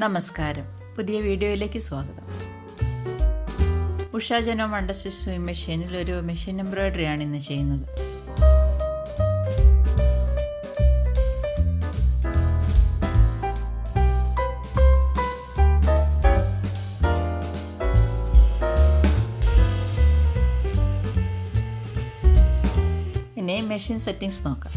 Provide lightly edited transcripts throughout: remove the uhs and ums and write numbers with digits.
നമസ്കാരം. പുതിയ വീഡിയോയിലേക്ക് സ്വാഗതം. ഉഷ ജനോം അണ്ടർസ്റ്റിച്ച് സൂയിങ് മെഷീനിൽ ഒരു മെഷീൻ എംബ്രോയ്ഡറിയാണ് ഇന്ന് ചെയ്യുന്നത്. ഇനി മെഷീൻ സെറ്റിങ്സ് നോക്കാം.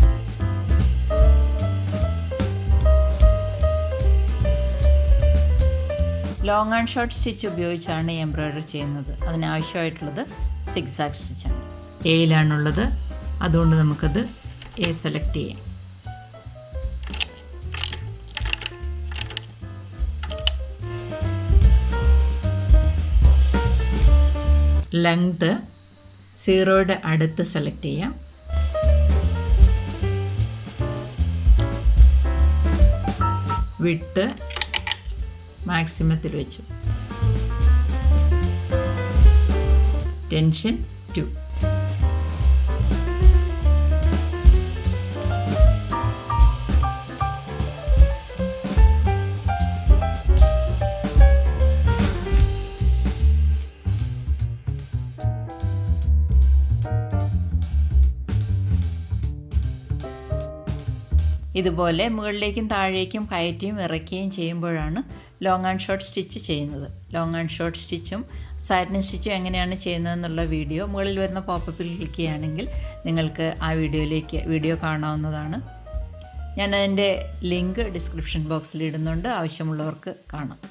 ലോങ് ആൻഡ് ഷോർട്ട് സ്റ്റിച്ച് ഉപയോഗിച്ചാണ് ഈ എംബ്രോയ്ഡറി ചെയ്യുന്നത്. അതിനാവശ്യമായിട്ടുള്ളത് സിഗ്സാഗ് സ്റ്റിച്ചാണ്. എയിലാണുള്ളത്, അതുകൊണ്ട് നമുക്കത് എ സെലക്ട് ചെയ്യാം. ലെങ്ത് 0യുടെ അടുത്ത് സെലക്ട് ചെയ്യാം. വിഡ്ത്ത് മാക്സിമത്തിൽ വെച്ചു. ടെൻഷൻ 2. ഇതുപോലെ മുകളിലേക്കും താഴേക്കും കയറ്റിയും ഇറക്കുകയും ചെയ്യുമ്പോഴാണ് ലോങ് ആൻഡ് ഷോർട്ട് സ്റ്റിച്ച് ചെയ്യുന്നത്. ലോങ് ആൻഡ് ഷോർട്ട് സ്റ്റിച്ചും സാറ്റിൻ സ്റ്റിച്ചും എങ്ങനെയാണ് ചെയ്യുന്നതെന്നുള്ള വീഡിയോ മുകളിൽ വരുന്ന പോപ്പപ്പിൽ ക്ലിക്ക് ചെയ്യുകയാണെങ്കിൽ നിങ്ങൾക്ക് ആ വീഡിയോ കാണാവുന്നതാണ്. ഞാൻ അതിൻ്റെ ലിങ്ക് ഡിസ്ക്രിപ്ഷൻ ബോക്സിൽ ഇടുന്നുണ്ട്, ആവശ്യമുള്ളവർക്ക് കാണാം.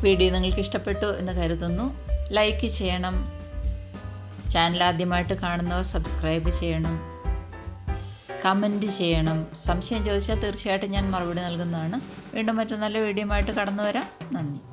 വീഡിയോ നിങ്ങൾക്ക് ഇഷ്ടപ്പെട്ടു എന്ന് കരുതുന്നു. ലൈക്ക് ചെയ്യണം. ചാനൽ ആദ്യമായിട്ട് കാണുന്നവർ സബ്സ്ക്രൈബ് ചെയ്യണം. കമൻറ്റ് ചെയ്യണം. സംശയം ചോദിച്ചാൽ തീർച്ചയായിട്ടും ഞാൻ മറുപടി നൽകുന്നതാണ്. വീണ്ടും മറ്റൊരു നല്ല വീഡിയോ ആയിട്ട് കടന്നു വരാം. നന്ദി.